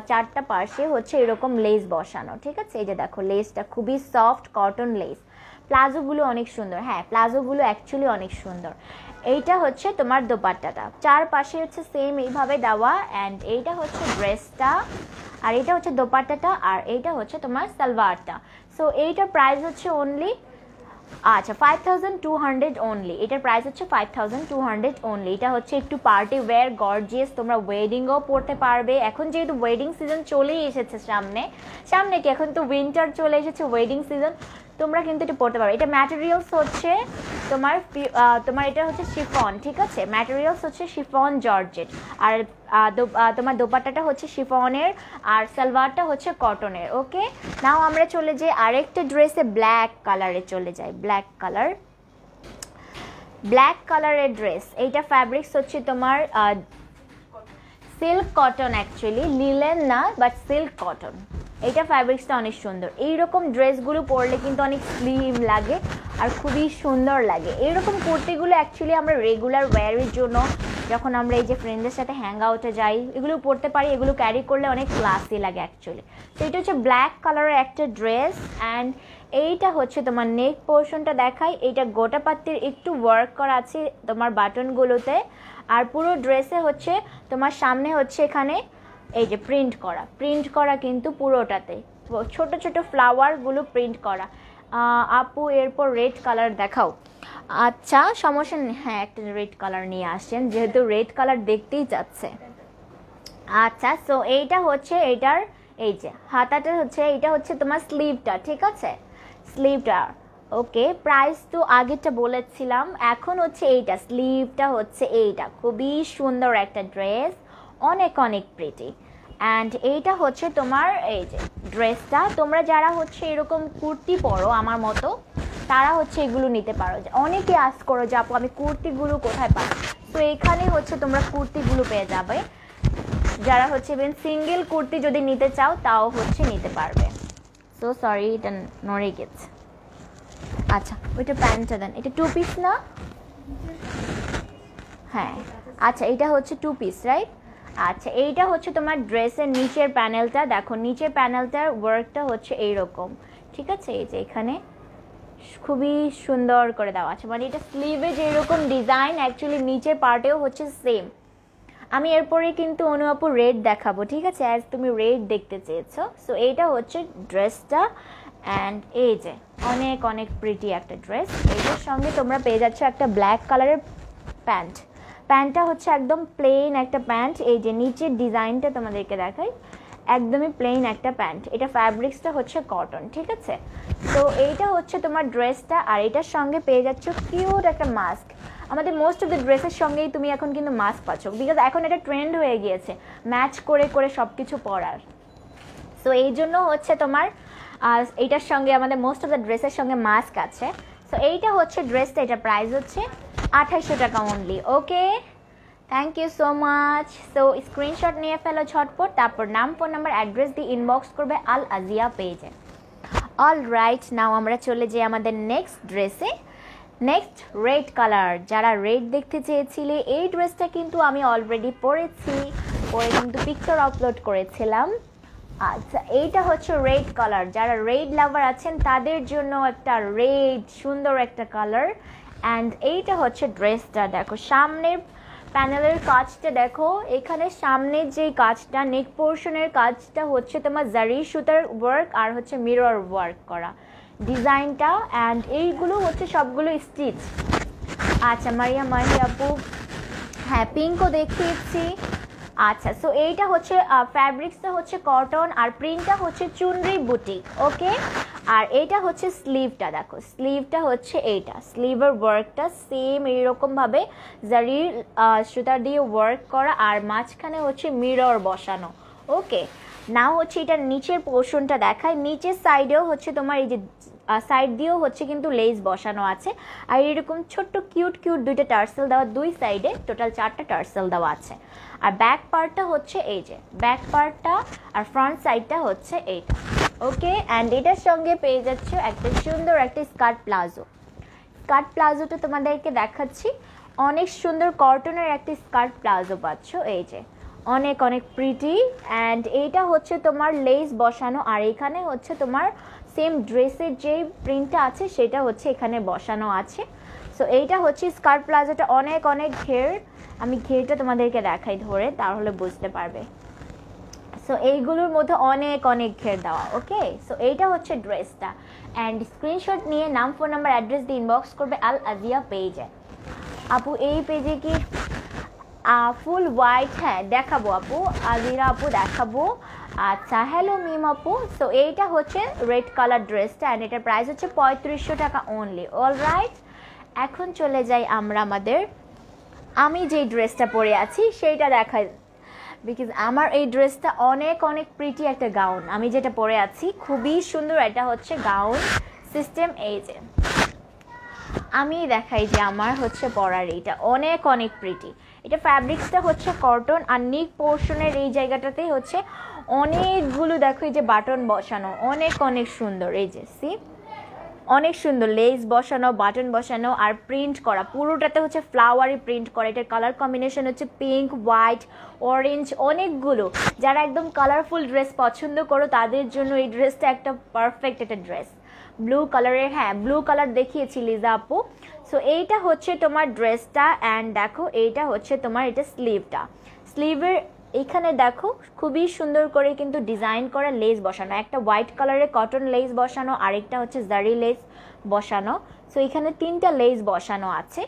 4টা পাশে হচ্ছে এরকম লেস বসানো, ঠিক আছে। এই যে দেখো লেসটা খুবই সফট কটন লেস। প্লাজোগুলো অনেক সুন্দর, হ্যাঁ প্লাজোগুলো অ্যাকচুয়ালি অনেক সুন্দর। এইটা হচ্ছে তোমার দোপাট্টাটা, চারপাশে হচ্ছে সেম এইভাবে দেওয়া। অ্যান্ড এইটা হচ্ছে ড্রেসটা, আর এইটা হচ্ছে দোপাট্টাটা, আর এইটা হচ্ছে তোমার সালোয়ারটা। সো এইটার প্রাইস হচ্ছে অনলি আচ্ছা 5200 অনলি। এটার প্রাইস হচ্ছে 5200 অনলি। এটা হচ্ছে একটু পার্টি ওয়্যার গর্জিয়াস, তোমরা ওয়েডিংও পরতে পারবে। এখন যেহেতু ওয়েডিং সিজন চলেই এসেছে সামনে, সামনে কি এখন তো উইন্টার চলে এসেছে, ওয়েডিং সিজন, তোমরা কিন্তু এটা পরতে পারবে। এটা ম্যাটেরিয়ালস হচ্ছে তোমার তোমার এটা হচ্ছে শিফন, ঠিক আছে। ম্যাটেরিয়ালস হচ্ছে শিফন জর্জেট, আর তোমার দোপাট্টাটা হচ্ছে শিফনের, আর সালোয়ারটা হচ্ছে কটনের, ওকে। নাও আমরা চলে যাই আরেকটা ড্রেসে, ব্ল্যাক কালারে চলে যাই। ব্ল্যাক কালার, ব্ল্যাক কালারের ড্রেস। এইটা ফ্যাব্রিক্স হচ্ছে তোমার সিল্ক কটন, অ্যাকচুয়ালি লিলেন না বাট সিল্ক কটন। এইটা ফ্যাব্রিক্সটা অনেক সুন্দর। এইরকম ড্রেসগুলো পরলে কিন্তু অনেক স্লিম লাগে আর খুবই সুন্দর লাগে। এইরকম কুর্তিগুলো অ্যাকচুয়ালি আমরা রেগুলার ওয়্যারের জন্য যখন আমরা এই যে ফ্রেন্ডদের সাথে হ্যাং আউটে যাই এগুলো পরতে পারি, এগুলো ক্যারি করলে অনেক ক্লাসি লাগে অ্যাকচুয়ালি। তো এটা হচ্ছে ব্ল্যাক কালারের একটা ড্রেস অ্যান্ড এইটা হচ্ছে তোমার নেক পোর্শনটা দেখাই, এইটা গোটা পাত্তির একটু ওয়ার্ক করা আছে তোমার বাটনগুলোতে, আর পুরো ড্রেসে হচ্ছে তোমার সামনে হচ্ছে এখানে এই যে প্রিন্ট করা কিন্তু পুরোটাতে ছোট ছোট ফ্লাওয়ারগুলো প্রিন্ট করা। আপু এরপর রেড কালার দেখাও। আচ্ছা সমস্যা নেই, হ্যাঁ একটা রেড কালার নিয়ে আসছেন যেহেতু রেড কালার দেখতেই যাচ্ছে। আচ্ছা সো এইটা হচ্ছে এটার এই যে হাতাটা হচ্ছে, এটা হচ্ছে তোমার স্লিভটা, ঠিক আছে স্লিভটা। ওকে প্রাইস তো আগেরটা বলেছিলাম, এখন হচ্ছে এইটা স্লিভটা হচ্ছে এইটা, খুবই সুন্দর একটা ড্রেস, অনেক অনেক প্রিটি। অ্যান্ড এইটা হচ্ছে তোমার এই যে ড্রেসটা, তোমরা যারা হচ্ছে এরকম কুর্তি পরো আমার মতো তারা হচ্ছে এগুলো নিতে পারো। অনেকে আস করো যে আপু আমি কুর্তিগুলো কোথায় পাই, তো এখানে হচ্ছে তোমরা কুর্তিগুলো পেয়ে যাবে। যারা হচ্ছে ইভেন সিঙ্গেল কুর্তি যদি নিতে চাও তাও হচ্ছে নিতে পারবে। সো সরি এটা নড়ে গেছে। আচ্ছা ওইটা প্যান্টটা দেন, এটা 2 পিস না? হ্যাঁ আচ্ছা এটা হচ্ছে 2 পিস রাইট। আচ্ছা এইটা হচ্ছে তোমার ড্রেসের নিচের প্যানেলটা, দেখো নিচের প্যানেলটার ওয়ার্কটা হচ্ছে এইরকম, ঠিক আছে এই যে এখানে খুবই সুন্দর করে দেওয়া আছে, মানে এটা স্লিভে যেরকম ডিজাইন অ্যাকচুয়ালি নিচের পার্টেও হচ্ছে সেম। আমি এরপরে কিন্তু অনু আপু রেড দেখাবো, ঠিক আছে অ্যাজ তুমি রেড দেখতে চেয়েছো। সো এইটা হচ্ছে ড্রেসটা অ্যান্ড এই যে অনেক অনেক প্রিটি একটা ড্রেস। এইটার সঙ্গে তোমরা পেয়ে যাচ্ছ একটা ব্ল্যাক কালারের প্যান্টটা হচ্ছে একদম প্লেন একটা প্যান্ট, এই যে নিচের ডিজাইনটা তোমাদেরকে দেখাই, একদমই প্লেন একটা প্যান্ট, এটা ফ্যাব্রিক্সটা হচ্ছে কটন, ঠিক আছে। তো এইটা হচ্ছে তোমার ড্রেসটা, আর এটার সঙ্গে পেয়ে যাচ্ছ কিউট একটা মাস্ক। আমাদের মোস্ট অফ দ্য ড্রেসের সঙ্গেই তুমি এখন কিন্তু মাস্ক পাচ্ছ, বিকজ এখন এটা ট্রেন্ড হয়ে গিয়েছে ম্যাচ করে করে সব কিছু পরার। সো এই জন্য হচ্ছে তোমার এইটার সঙ্গে আমাদের মোস্ট অফ দ্য ড্রেসের সঙ্গে মাস্ক আছে। সো এইটা হচ্ছে ড্রেসটা, এটা প্রাইস হচ্ছে 2800 টাকা only. Okay thank you so much. So screenshot নিয়ে ফেলো ঝটপট, তারপর নাম ফোন নাম্বার অ্যাড্রেস দিয়ে ইনবক্স করবে আল আজিয়া পেজে। অল রাইট নাও আমরা চলে যাই আমাদের নেক্সট ড্রেসে। নেক্সট রেড কালার, যারা রেড দেখতে চেয়েছিলে এই ড্রেসটা কিন্তু আমি অলরেডি পরে কিন্তু পিকচার আপলোড করেছিলাম। আচ্ছা এইটা হচ্ছে রেড কালার, যারা রেড লাভার আছেন তাদের জন্য একটা রেড সুন্দর একটা কালার। অ্যান্ড এইটা হচ্ছে ড্রেসটা, দেখো সামনের প্যানেলের কাজটা দেখো, এখানে সামনের যে কাজটা নেক পোর্শনের কাজটা হচ্ছে তোমার জারি সুতার ওয়ার্ক আর হচ্ছে মিরর ওয়ার্ক করা ডিজাইনটা, অ্যান্ড এইগুলো হচ্ছে সবগুলো স্টিচ। আচ্ছা মারিয়া মাহি আপু হ্যাঁ পিঙ্কও দেখিয়েছি। আচ্ছা সো এইটা হচ্ছে ফ্যাব্রিক্সটা হচ্ছে কটন আর প্রিন্টটা হচ্ছে চুনরি বুটিক। ওকে আর এইটা হচ্ছে স্লিভটা, দেখো স্লিভটা হচ্ছে এইটা, স্লিভের ওয়ার্কটা সেম এইরকমভাবে জারি সুতার দিয়ে ওয়ার্ক করা আর মাঝখানে হচ্ছে মিরর বসানো। ওকে নাও হচ্ছে এটার নিচের পোর্শনটা দেখায়, নিচের সাইডেও হচ্ছে তোমার এই যে সাইড দিয়েও হচ্ছে কিন্তু লেস বসানো আছে, আর এরকম ছোট্ট কিউট কিউট দুইটা টার্সেল দেওয়া দুই সাইডে, টোটাল 4টা টার্সেল দেওয়া আছে। আর ব্যাক পার্টটা হচ্ছে এই যে ব্যাক পার্টটা, আর ফ্রন্ট সাইডটা হচ্ছে এইটা। ওকে অ্যান্ড এটার সঙ্গে পেয়ে যাচ্ছে একটা সুন্দর একটা স্কার্ট প্লাজোটা তোমাদেরকে দেখাচ্ছি, অনেক সুন্দর কটনের একটা স্কার্ট প্লাজো পাচ্ছ, এই যে অনেক অনেক প্রিটি। অ্যান্ড এইটা হচ্ছে তোমার লেস বসানো, আর এখানে হচ্ছে তোমার সেম ড্রেসের যে প্রিন্টটা আছে সেটা হচ্ছে এখানে বসানো আছে। সো এইটা হচ্ছে স্কার্ট প্লাজোটা, অনেক অনেক ঘের, আমি ঘেরটা তোমাদেরকে দেখাই ধরে তাহলে বুঝতে পারবে। সো এইগুলোর মধ্যে অনেক অনেক ঘের দেওয়া। ওকে সো এইটা হচ্ছে ড্রেসটা, অ্যান্ড স্ক্রিনশট নিয়ে নাম ফোন নাম্বার অ্যাড্রেস দিয়ে ইনবক্স করবে আল আজিয়া পেজে। আপু এই পেজে কি ফুল হোয়াইট? হ্যাঁ দেখাবো আপু, আজিরা আপু দেখাবো। আচ্ছা হ্যালো মিম আপু, সো এইটা হচ্ছে রেড কালার ড্রেসটা অ্যান্ড এটার প্রাইস হচ্ছে 3500 টাকা অনলি। অল রাইট এখন চলে যাই আমরা আমাদের, আমি যেই ড্রেসটা পরে আছি সেইটা দেখাই, বিকজ আমার এই ড্রেসটা অনেক অনেক প্রিটি একটা গাউন, আমি যেটা পরে আছি খুবই সুন্দর, এটা হচ্ছে গাউন সিস্টেম। এই যে আমি দেখাই যে আমার হচ্ছে পরার এইটা অনেক অনেক প্রিটি, এটা ফ্যাব্রিক্সটা হচ্ছে কটন আর নিক পোর্শনের এই জায়গাটাতে হচ্ছে অনেকগুলো দেখো এই যে বাটন বসানো, অনেক অনেক সুন্দর, এই যে সি অনেক সুন্দর লেস বসানো, বাটন বসানো আর প্রিন্ট করা, পুরোটাতে হচ্ছে ফ্লাওয়ারি প্রিন্ট করা। এটার কালার কম্বিনেশন হচ্ছে পিঙ্ক, হোয়াইট, অরেঞ্জ, অনেকগুলো। যারা একদম কালারফুল ড্রেস পছন্দ করো তাদের জন্য এই ড্রেসটা একটা পারফেক্ট একটা ড্রেস। ব্লু কালারের, হ্যাঁ ব্লু কালার দেখিয়েছি লিজা আপু। সো এইটা হচ্ছে তোমার ড্রেসটা, অ্যান্ড দেখো এইটা হচ্ছে তোমার এটা স্লিভটা। স্লিভের এখানে দেখো খুবই সুন্দর করে কিন্তু ডিজাইন করা লেস বসানো, একটা হোয়াইট কালারের কটন লেস বসানো, আরেকটা হচ্ছে জারি লেস বসানো। সো এখানে 3টা লেস বসানো আছে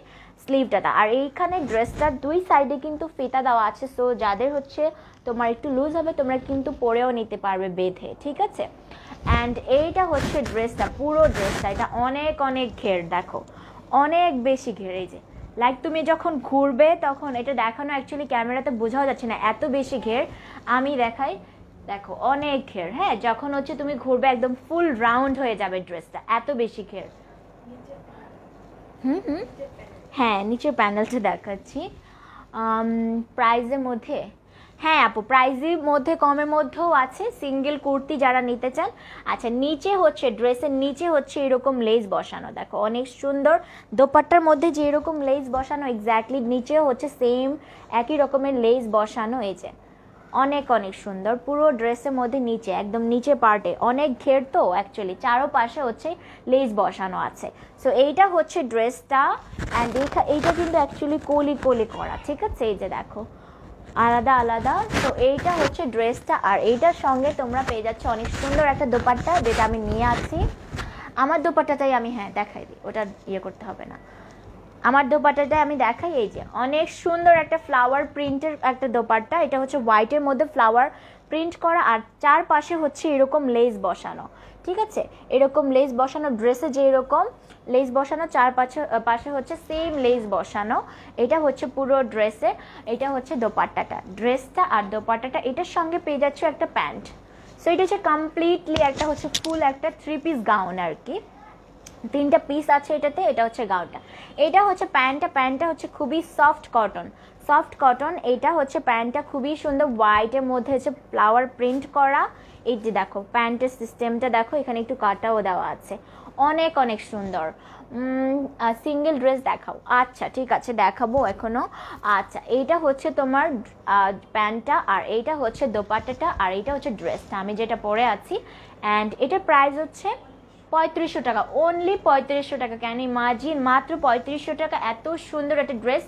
স্লিভটাতে। আর এইখানে ড্রেসটার 2 সাইডে কিন্তু ফিতা দেওয়া আছে। সো যাদের হচ্ছে তোমার একটু লুজ হবে তোমরা কিন্তু পরেও নিতে পারবে বেঁধে, ঠিক আছে। অ্যান্ড এইটা হচ্ছে ড্রেসটা, পুরো ড্রেসটা, এটা অনেক অনেক ঘের, দেখো অনেক বেশি ঘের। এই যে লাইক তুমি যখন ঘুরবে তখন এটা দেখানো অ্যাকচুয়ালি ক্যামেরাতে বোঝাও যাচ্ছে না, এত বেশি ঘের। আমি দেখাই, দেখো অনেক ঘের। হ্যাঁ, যখন হচ্ছে তুমি ঘুরবে একদম ফুল রাউন্ড হয়ে যাবে ড্রেসটা, এত বেশি ঘের। হ্যাঁ, নিচের প্যানেলটা দেখাচ্ছি। প্রাইজের মধ্যে, হ্যাঁ আপু প্রাইজের মধ্যে কমের মধ্যেও আছে, সিঙ্গেল কুর্তি যারা নিতে চান। আচ্ছা, নিচে হচ্ছে ড্রেসের নিচে হচ্ছে এরকম লেস বসানো, দেখো অনেক সুন্দর। দোপাট্টার মধ্যে যে এরকম লেস বসানো এক্স্যাক্টলি নিচেও হচ্ছে সেম একই রকমের লেস বসানো। এই যে অনেক অনেক সুন্দর পুরো ড্রেসের মধ্যে নিচে একদম নিচে পার্টে অনেক ঘের, তো অ্যাকচুয়ালি চারোপাশে হচ্ছে লেস বসানো আছে। সো এইটা হচ্ছে ড্রেসটা, অ্যান্ড এইটা কিন্তু অ্যাকচুয়ালি কলি কলি করা, ঠিক আছে। এই যে দেখো আলাদা আলাদা। তো এইটা হচ্ছে ড্রেসটা, আর এইটার সঙ্গে তোমরা পেয়ে যাচ্ছ অনেক সুন্দর একটা দোপাট্টা, যেটা আমি নিয়ে আছি। আমার দোপাট্টাটাই আমি, হ্যাঁ দেখাই দিই, ওটা ইয়ে করতে হবে না। আমার দোপাট্টাটা আমি দেখাই, এই যে অনেক সুন্দর একটা ফ্লাওয়ার প্রিন্টের একটা দোপাট্টা। এটা হচ্ছে হোয়াইটের মধ্যে ফ্লাওয়ার প্রিন্ট করা, আর চারপাশে হচ্ছে এরকম লেস বসানো, ঠিক আছে। এরকম লেস বসানো, ড্রেসে যে এরকম লেস বসানো, চারপাশে পাশে হচ্ছে সেম লেস বসানো। এটা হচ্ছে পুরো ড্রেসে, এটা হচ্ছে দোপাট্টাটা, ড্রেসটা আর দোপাট্টাটা। এটার সঙ্গে পেয়ে যাচ্ছ একটা প্যান্ট। সো এটা হচ্ছে কমপ্লিটলি একটা হচ্ছে ফুল একটা 3 পিস গাউন আর কি, 3টা পিস আছে এটাতে। এটা হচ্ছে গাউনটা, এটা হচ্ছে প্যান্টটা। প্যান্টটা হচ্ছে খুবই সফট কটন, সফট কটন। এটা হচ্ছে প্যান্টটা খুবই সুন্দর, হোয়াইটের মধ্যে হচ্ছে ফ্লাওয়ার প্রিন্ট করা। এই যে দেখো প্যান্টের সিস্টেমটা দেখো, এখানে একটু কাটাও দেওয়া আছে, অনেক অনেক সুন্দর। সিঙ্গেল ড্রেস দেখাও? আচ্ছা ঠিক আছে, দেখাবো এখনো। আচ্ছা, এইটা হচ্ছে তোমার প্যান্টটা, আর এইটা হচ্ছে দোপাট্টাটা, আর এইটা হচ্ছে ড্রেসটা আমি যেটা পরে আছি। অ্যান্ড এটার প্রাইস হচ্ছে 3500 টাকা, অনলি 3500 টাকা। ক্যান ইমাজিন, মাত্র 3500 টাকা, এত সুন্দর একটা ড্রেস।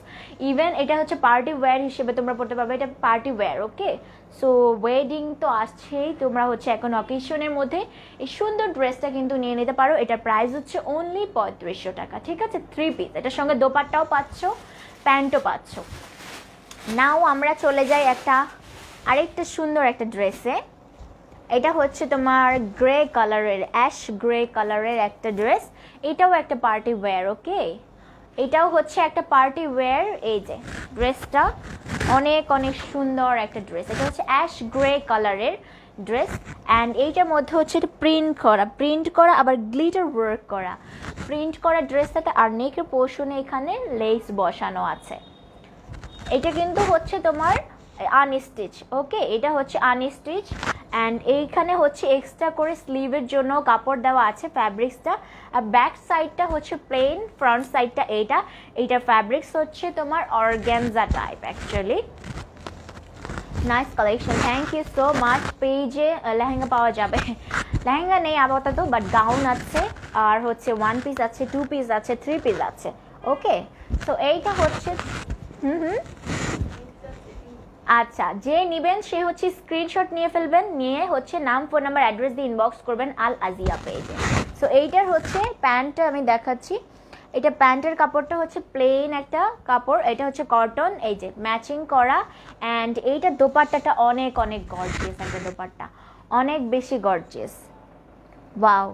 ইভেন এটা হচ্ছে পার্টি ওয়্যার হিসেবে তোমরা পড়তে পারবে, এটা পার্টি ওয়্যার, ওকে। সো ওয়েডিং তো আসছেই, তোমরা হচ্ছে এখন অকেশনের মধ্যে এই সুন্দর ড্রেসটা কিন্তু নিয়ে নিতে পারো। এটার প্রাইস হচ্ছে অনলি 3500 টাকা, ঠিক আছে। 3 পিস, এটার সঙ্গে দোপাট্টাও পাচ্ছ, প্যান্টও পাচ্ছ। নাও আমরা চলে যাই আরেকটা সুন্দর একটা ড্রেসে। এটা হচ্ছে তোমার গ্রে কালারের, অ্যাশ গ্রে কালারের একটা ড্রেস। এটাও একটা পার্টি ওয়্যার, ওকে। এটাও হচ্ছে একটা পার্টি ওয়্যার। এই যে ড্রেসটা অনেক অনেক সুন্দর একটা ড্রেস। এটা হচ্ছে অ্যাশ গ্রে কালারের ড্রেস, অ্যান্ড এইটার মধ্যে হচ্ছে এটা প্রিন্ট করা আবার গ্লিটার ওয়ার্ক করা, প্রিন্ট করা ড্রেসটাতে। আর নেকের পোর্শনে এখানে লেস বসানো আছে। এটা কিন্তু হচ্ছে তোমার আনস্টিচ, ওকে। এটা হচ্ছে আনস্টিচ, অ্যান্ড এইখানে হচ্ছে এক্সট্রা করে স্লিভের জন্য কাপড় দেওয়া আছে, ফ্যাব্রিক্সটা। আর ব্যাক সাইডটা হচ্ছে প্লেন, ফ্রন্ট সাইডটা এইটার ফ্যাব্রিক্স হচ্ছে তোমার organza type actually. Nice collection, thank you so much. পেজে লেহেঙ্গা পাওয়া যাবে, লেহেঙ্গা নেই আপাতত, বাট গাউন আছে, আর হচ্ছে 1 পিস আছে, 2 পিস আছে, 3 পিস আছে, ওকে। তো এইটা হচ্ছে আচ্ছা, যে নেবেন সে হচ্ছে স্ক্রিনশট নিয়ে ফেলবেন, নিয়ে হচ্ছে নাম, ফোন নাম্বার, অ্যাড্রেস দিয়ে ইনবক্স করবেন আল আজিয়া পেজে। সো এইটার হচ্ছে প্যান্টটা আমি দেখাচ্ছি। এটা প্যান্টের কাপড়টা হচ্ছে প্লেন একটা কাপড়, এটা হচ্ছে কটন, এই যে ম্যাচিং করা। অ্যান্ড এইটা দোপাট্টাটা অনেক অনেক গর্জিয়াস একটা দোপাট্টা, অনেক বেশি gorgeous, wow,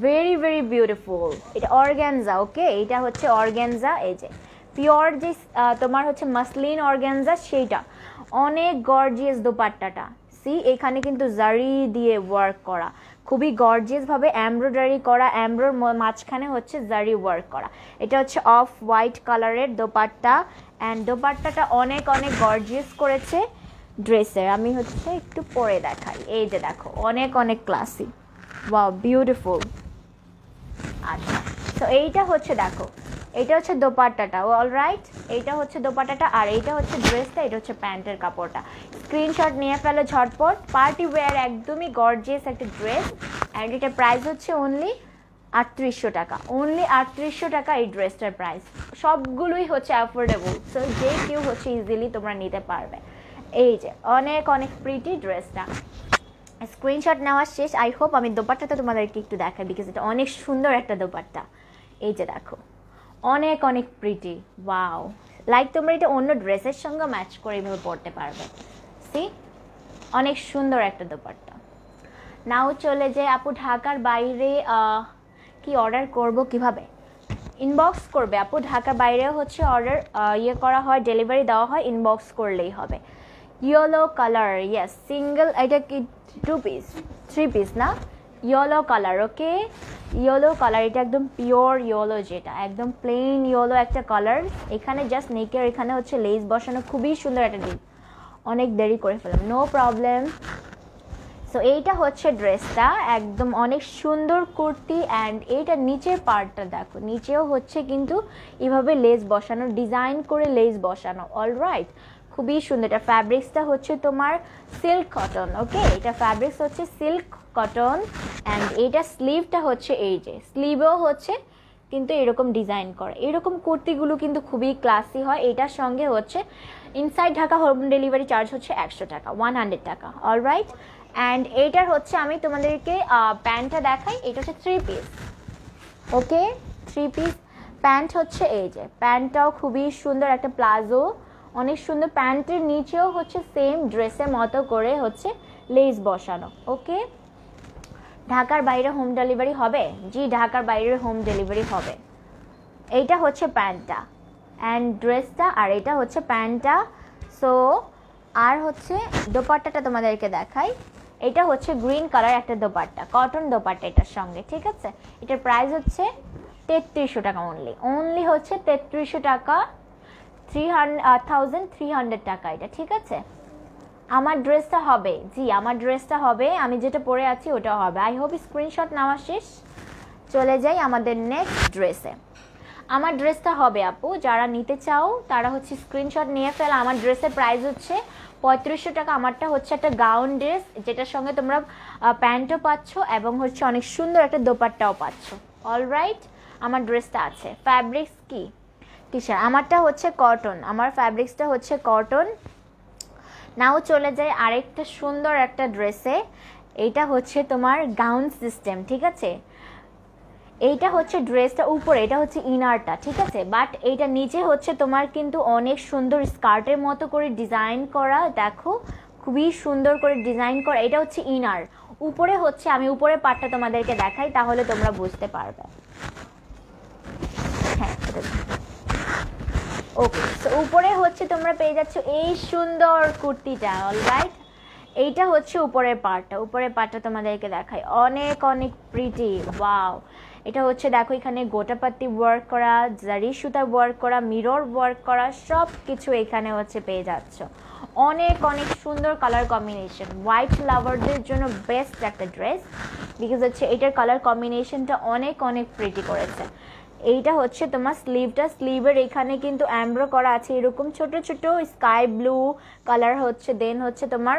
very very beautiful. এটা অর্গ্যানজা, ওকে। এটা হচ্ছে অর্গ্যানজা, এই যে পিওর যে তোমার হচ্ছে মাসলিন অর্গ্যানজা, সেইটা অনেক গর্জিয়াস দোপাট্টাটা। সি, এখানে কিন্তু জারি দিয়ে ওয়ার্ক করা, খুবই গর্জিয়াস ভাবে এমব্রয়ডারি করা, এমব্রোর মাঝখানে হচ্ছে জারি ওয়ার্ক করা। এটা হচ্ছে অফ হোয়াইট কালারের দোপাট্টা, অ্যান্ড দোপাট্টাটা অনেক অনেক গর্জিয়াস করেছে ড্রেসের। আমি হচ্ছে একটু পরে দেখাই, এই যে দেখো অনেক অনেক ক্লাসি, ওয়াও বিউটিফুল। আচ্ছা, তো এইটা হচ্ছে দেখো, এটা হচ্ছে দোপাট্টাটা, অলরাইট, এইটা হচ্ছে দোপাট্টাটা, আর এইটা হচ্ছে ড্রেসটা, এটা হচ্ছে প্যান্টের কাপড়টা। স্ক্রিনশট নিয়ে ফেলো ঝটপট। পার্টি ওয়্যার একদমই গর্জিয়াস একটা ড্রেস, অ্যান্ড এটার প্রাইস হচ্ছে অনলি 3800 টাকা। অনলি 3800 টাকা এই ড্রেসটার প্রাইস। সবগুলোই হচ্ছে অ্যাফোর্ডেবল, সো যে কেউ হচ্ছে ইজিলি তোমরা নিতে পারবে। এই যে অনেক অনেক প্রিটি ড্রেসটা, স্ক্রিনশট নেওয়া শেষ। আই হোপ আমি দোপাট্টাটা তোমাদেরকে একটু দেখাই, বিকজ এটা অনেক সুন্দর একটা দোপাট্টা। এই যে দেখো, অনেক অনেক প্রিটি, ওয়াও, লাইক তোমরা এটা অন্য ড্রেসের সঙ্গে ম্যাচ করে এভাবে পরতে পারবে। সি, অনেক সুন্দর একটা দোপাট্টা। নাও চলে যায় আপু ঢাকার বাইরে কি অর্ডার করব, কিভাবে ইনবক্স করবে আপু? ঢাকার বাইরেও হচ্ছে অর্ডার করা হয়, ডেলিভারি দেওয়া হয়, ইনবক্স করলেই হবে। ইয়েলো কালার, ইয়েস, সিঙ্গেল, এটা কি 2 পিস 3 পিস না? ইয়েলো কালার, ওকে, ইয়েলো কালার, এটা একদম পিওর ইয়েলো, যেটা একদম প্লেন ইয়েলো একটা কালার। এখানে জাস্ট নেকের এখানে হচ্ছে লেস বসানো, খুবই সুন্দর একটা ডিপ। অনেক দেরি করে ফেললাম, নো প্রবলেম। সো এইটা হচ্ছে ড্রেসটা, একদম অনেক সুন্দর কুর্তি। অ্যান্ড এইটা নিচের পার্টটা দেখো, নিচেও হচ্ছে কিন্তু এভাবে লেস বসানো, ডিজাইন করে লেস বসানো, অলরাইট, খুবই সুন্দর। এটা ফ্যাব্রিক্সটা হচ্ছে তোমার সিল্ক কটন, ওকে, এটা ফ্যাব্রিক্স হচ্ছে সিল্ক কটন। অ্যান্ড এইটা স্লিভটা হচ্ছে, এই যে স্লিভেও হচ্ছে কিন্তু এরকম ডিজাইন করা। এরকম কুর্তিগুলো কিন্তু খুবই ক্লাসি হয়। এটার সঙ্গে হচ্ছে inside Dhaka home delivery charge হচ্ছে 100 টাকা, 100 টাকা, অলরাইট। অ্যান্ড এইটার হচ্ছে আমি তোমাদেরকে প্যান্টটা দেখাই, এটা হচ্ছে 3 পিস, ওকে, 3 পিস প্যান্ট হচ্ছে। এই যে প্যান্টটাও খুবই সুন্দর একটা প্লাজো, অনেক সুন্দর। প্যান্টের নিচেও হচ্ছে সেম ড্রেসের মতো করে হচ্ছে লেস বসানো, ওকে। ঢাকার বাইরে হোম ডেলিভারি হবে? জি, ঢাকার বাইরে হোম ডেলিভারি হবে। এইটা হচ্ছে প্যান্টটা অ্যান্ড ড্রেসটা, আর এটা হচ্ছে প্যান্টটা। সো আর হচ্ছে দোপাট্টাটা তোমাদেরকে দেখাই। এটা হচ্ছে গ্রিন কালার একটা দোপাট্টা, কটন দোপাট্টা এটার সঙ্গে, ঠিক আছে। এটার প্রাইস হচ্ছে 3300 টাকা, অনলি হচ্ছে 3300 টাকা, 3300 টাকা এটা, ঠিক আছে। আমার ড্রেসটা হবে, জি আমার ড্রেসটা হবে, আমি যেটা পরে আছি ওটা হবে। আই হোপ স্ক্রিনশট নেওয়া শেষ। চলে যাই আমাদের নেক্সট ড্রেসে। আমার ড্রেসটা হবে আপু, যারা নিতে চাও তারা হচ্ছে স্ক্রিনশট নিয়ে ফেল। আমার ড্রেসের প্রাইস হচ্ছে 3500 টাকা। আমারটা হচ্ছে একটা গাউন ড্রেস, যেটার সঙ্গে তোমরা প্যান্টও পাচ্ছ এবং হচ্ছে অনেক সুন্দর একটা দোপাট্টাও পাচ্ছ, অলরাইট। আমার ড্রেসটা আছে, ফ্যাব্রিক্স কি টি-শার্ট, আমারটা হচ্ছে কটন, আমার ফ্যাব্রিক্সটা হচ্ছে কটন। নাও চলে যায় আরেকটা সুন্দর একটা ড্রেসে। এইটা হচ্ছে তোমার গাউন সিস্টেম, ঠিক আছে। এইটা হচ্ছে ড্রেসটা উপরে, এটা হচ্ছে ইনারটা, ঠিক আছে। বাট এইটা নিচে হচ্ছে তোমার কিন্তু অনেক সুন্দর স্কার্টের মতো করে ডিজাইন করা, দেখো খুবই সুন্দর করে ডিজাইন করা। এটা হচ্ছে ইনার, উপরে হচ্ছে, আমি উপরে পার্টটা তোমাদেরকে দেখাই তাহলে তোমরা বুঝতে পারবে। হ্যাঁ, ওকে, তো উপরে হচ্ছে তোমরা পেয়ে যাচ্ছ এই সুন্দর কুর্তিটা, অলরাইট। এইটা হচ্ছে উপরের পার্টটা, উপরের পার্টটা তোমাদেরকে দেখাই, অনেক অনেক প্রিটি, ওয়াও। এটা হচ্ছে দেখো এখানে গোটাপাতি ওয়ার্ক করা, জারি সুতার ওয়ার্ক করা, মিরর ওয়ার্ক করা, সব কিছু এখানে হচ্ছে পেয়ে যাচ্ছ। অনেক অনেক সুন্দর কালার কম্বিনেশন, হোয়াইট লাভারদের জন্য বেস্ট একটা ড্রেস, বিকজ হচ্ছে এটার কালার কম্বিনেশনটা অনেক অনেক প্রিটি করেছে। এইটা হচ্ছে তোমার স্লিভটা, স্লিভের এখানে কিন্তু অ্যাম্ব্রো করা আছে এরকম ছোট ছোট স্কাই ব্লু কালার হচ্ছে, দেন হচ্ছে তোমার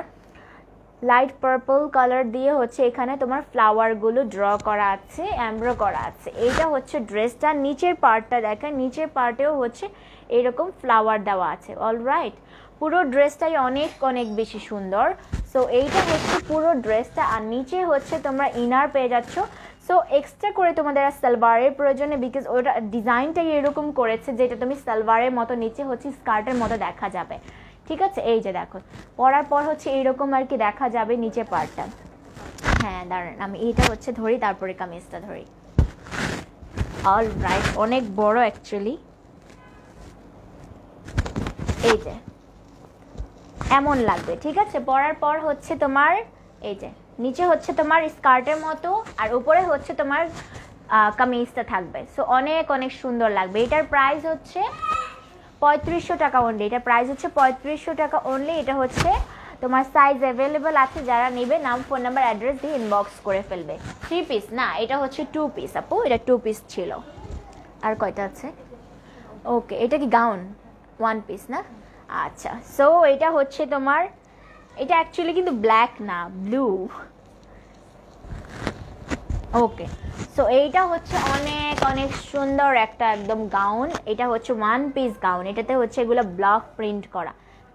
লাইট পার্পল কালার দিয়ে হচ্ছে এখানে তোমার ফ্লাওয়ারগুলো ড্র করা আছে, অ্যাম্ব্রো করা আছে। এইটা হচ্ছে ড্রেসটা, নিচের পার্টটা দেখেন, নিচের পার্টেও হচ্ছে এরকম ফ্লাওয়ার দেওয়া আছে, অলরাইট। পুরো ড্রেসটাই অনেক অনেক বেশি সুন্দর। সো এইটা হচ্ছে পুরো ড্রেসটা, আর নিচে হচ্ছে তোমরা ইনার পেয়ে যাচ্ছ। সো এক্সট্রা করে তোমাদের সালোয়ারের প্রয়োজনে, বিকজ ওটা ডিজাইনটাই এরকম করেছে যেটা তুমি সালোয়ারের মতো নিচে হচ্ছে স্কার্টের মতো দেখা যাবে, ঠিক আছে। এই যে দেখো পরার পর হচ্ছে এইরকম আর কি দেখা যাবে নিচে পার্টটা। হ্যাঁ দাঁড়ান, আমি এইটা হচ্ছে ধরি তারপরে কামিজটা ধরি, অলরাইট। অনেক বড় অ্যাকচুয়ালি, এই যে এমন লাগবে, ঠিক আছে। পরার পর হচ্ছে তোমার এই যে নিচে হচ্ছে তোমার স্কার্টের মতো, আর উপরে হচ্ছে তোমার কামিজটা থাকবে। সো অনেক অনেক সুন্দর লাগবে। এটার প্রাইস হচ্ছে 3500 টাকা অনলি, এটার প্রাইস হচ্ছে 3500 টাকা অনলি। এটা হচ্ছে তোমার সাইজ অ্যাভেলেবল আছে, যারা নেবে নাম ফোন নাম্বার অ্যাড্রেস দিয়ে ইনবক্স করে ফেলবে। 3 পিস না, এটা হচ্ছে 2 পিস আপু, এটা 2 পিস ছিল। আর কয়টা আছে? ওকে, এটা কি গাউন? 1 পিস না? আচ্ছা, সো এটা হচ্ছে তোমার, এটা অ্যাকচুয়ালি কিন্তু ব্ল্যাক না, ব্লু। ওকে, সো এইটা হচ্ছে অনেক অনেক সুন্দর একটা একদম গাউন। এটা হচ্ছে 1 পিস গাউন, এটাতে হচ্ছে এগুলো ব্লক প্রিন্ট করা।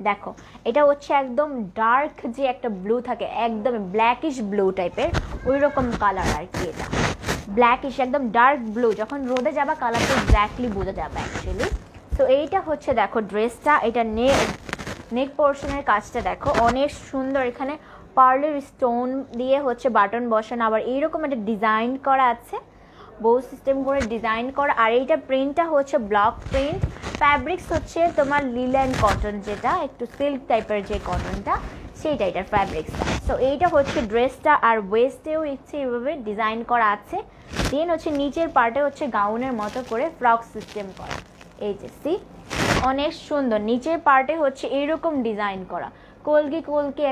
দেখো, এটা হচ্ছে একদম ডার্ক যে একটা ব্লু থাকে, একদম ব্ল্যাকিশ ব্লু টাইপের, ওই রকম কালার আর কি। এটা ব্ল্যাকিশ একদম ডার্ক ব্লু, যখন রোদে যাবা কালারটা এক্স্যাক্টলি বোঝা যাবে অ্যাকচুয়ালি। তো এইটা হচ্ছে দেখো ড্রেসটা, এটা নেক পোর্শনের কাজটা দেখো অনেক সুন্দর, এখানে পার্লের স্টোন দিয়ে হচ্ছে বাটন বসানো, আবার এইরকম একটা ডিজাইন করা আছে, বউ সিস্টেম করে ডিজাইন করা। আর এইটা প্রিন্টটা হচ্ছে ব্লক প্রিন্ট, ফ্যাব্রিক্স হচ্ছে তোমার লিলেন কটন, যেটা একটু সিল্ক টাইপের যে কটনটা, সেইটা এটার ফ্যাব্রিক্সটা। সো এইটা হচ্ছে ড্রেসটা, আর ওয়েস্টেও ইচ্ছে এইভাবে ডিজাইন করা আছে। দেন হচ্ছে নিচের পার্টে হচ্ছে গাউনের মতো করে ফ্রক সিস্টেম করা, এই যে সি, অনেক সুন্দর। নিচের পার্টে হচ্ছে এইরকম ডিজাইন করা, কলকি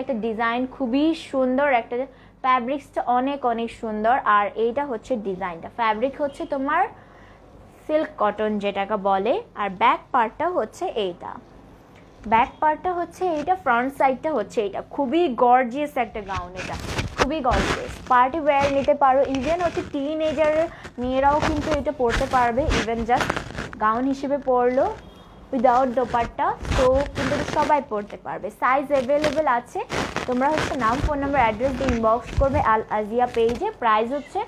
একটা ডিজাইন, খুবই সুন্দর একটা, ফ্যাব্রিক্সটা অনেক অনেক সুন্দর। আর এইটা হচ্ছে ডিজাইনটা, ফ্যাব্রিক হচ্ছে তোমার সিল্ক কটন যেটাকে বলে। আর ব্যাক পার্টটা হচ্ছে এইটা, ব্যাক পার্টটা হচ্ছে এইটা, ফ্রন্ট সাইডটা হচ্ছে এইটা। খুবই গর্জিয়াস একটা গাউন, এটা খুবই গর্জিয়াস, পার্টি ওয়্যার নিতে পারো, ইভেন হচ্ছে টিনেজার মেয়েরাও কিন্তু এটা পরতে পারবে, ইভেন জাস্ট গাউন হিসেবে পরলো উইদাউট দোপাট্টা, তো কিন্তু সবাই পরতে পারবে। সাইজ অ্যাভেলেবেল আছে, তোমরা হচ্ছে নাম ফোন নাম্বার অ্যাড্রেস দিয়ে ইনবক্স করবে আল আজিয়া পেজে। প্রাইস হচ্ছে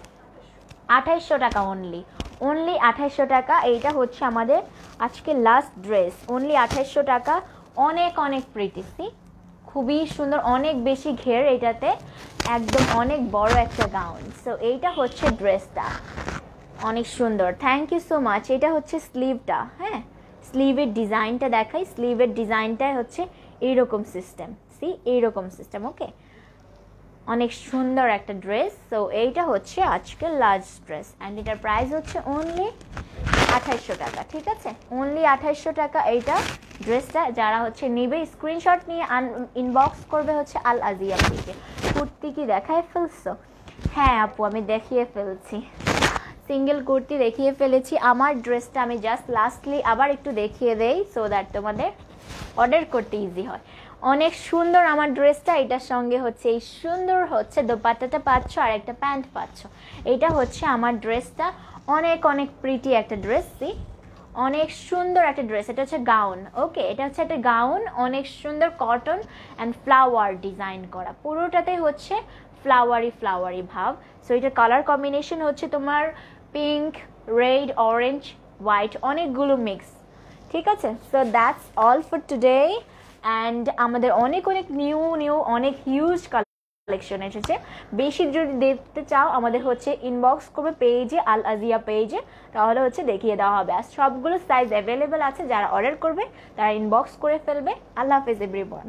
2800 টাকা, অনলি 2800 টাকা। এইটা হচ্ছে আমাদের আজকে লাস্ট ড্রেস, অনলি 2800 টাকা। অনেক অনেক প্রিটি, খুবই সুন্দর, অনেক বেশি ঘের এটাতে, একদম অনেক বড় একটা গাউন। সো এইটা হচ্ছে ড্রেসটা, অনেক সুন্দর। Thank you so much. এটা হচ্ছে স্লিভটা, হ্যাঁ স্লিভের ডিজাইনটা দেখাই, স্লিভের ডিজাইনটাই হচ্ছে এইরকম সিস্টেম, সি এইরকম সিস্টেম। ওকে, অনেক সুন্দর একটা ড্রেস। সো এইটা হচ্ছে আজকের লাস্ট ড্রেস, অ্যান্ড এটার প্রাইস হচ্ছে অনলি 2800 টাকা, ঠিক আছে, অনলি 2800 টাকা এইটা ড্রেসটা। যারা হচ্ছে নেবে স্ক্রিনশট নিয়ে ইনবক্স করবে হচ্ছে আল আজিয়া পেজে। কুর্তি কি দেখায় ফেলছো? হ্যাঁ আপু, আমি দেখিয়ে ফেলছি, সিঙ্গেল কুর্তি দেখিয়ে ফেলেছি। আমার ড্রেসটা আমি জাস্ট লাস্টলি আবার একটু দেখিয়ে দেই, সো দ্যাট তোমাদের অর্ডার করতে ইজি হয়। অনেক সুন্দর আমার ড্রেসটা, এটার সঙ্গে হচ্ছে এই সুন্দর হচ্ছে দোপাট্টাটা পাচ্ছ, আর একটা প্যান্ট পাচ্ছ। এটা হচ্ছে আমার ড্রেসটা, অনেক অনেক প্রিটি একটা ড্রেস, সি অনেক সুন্দর একটা ড্রেস। এটা হচ্ছে গাউন, ওকে, এটা হচ্ছে একটা গাউন, অনেক সুন্দর কটন অ্যান্ড ফ্লাওয়ার ডিজাইন করা, পুরোটাতেই হচ্ছে ফ্লাওয়ারি ভাব। সো এটার কালার কম্বিনেশন হচ্ছে তোমার পিঙ্ক, রেড, অরেঞ্জ, হোয়াইট, অনেকগুলো মিক্স, ঠিক আছে। So that's all for today, and আমাদের অনেক অনেক নিউ অনেক হিউজ কালেকশন এসেছে। বেশি যদি দেখতে চাও আমাদের হচ্ছে ইনবক্স করবে পেজে, আল আজিয়া পেজে, তাহলে হচ্ছে দেখিয়ে দেওয়া হবে। আর সবগুলো সাইজ অ্যাভেলেবেল আছে, যারা অর্ডার করবে তারা ইনবক্স করে ফেলবে। আল্লাহ হাফেজ এভরিওয়ান।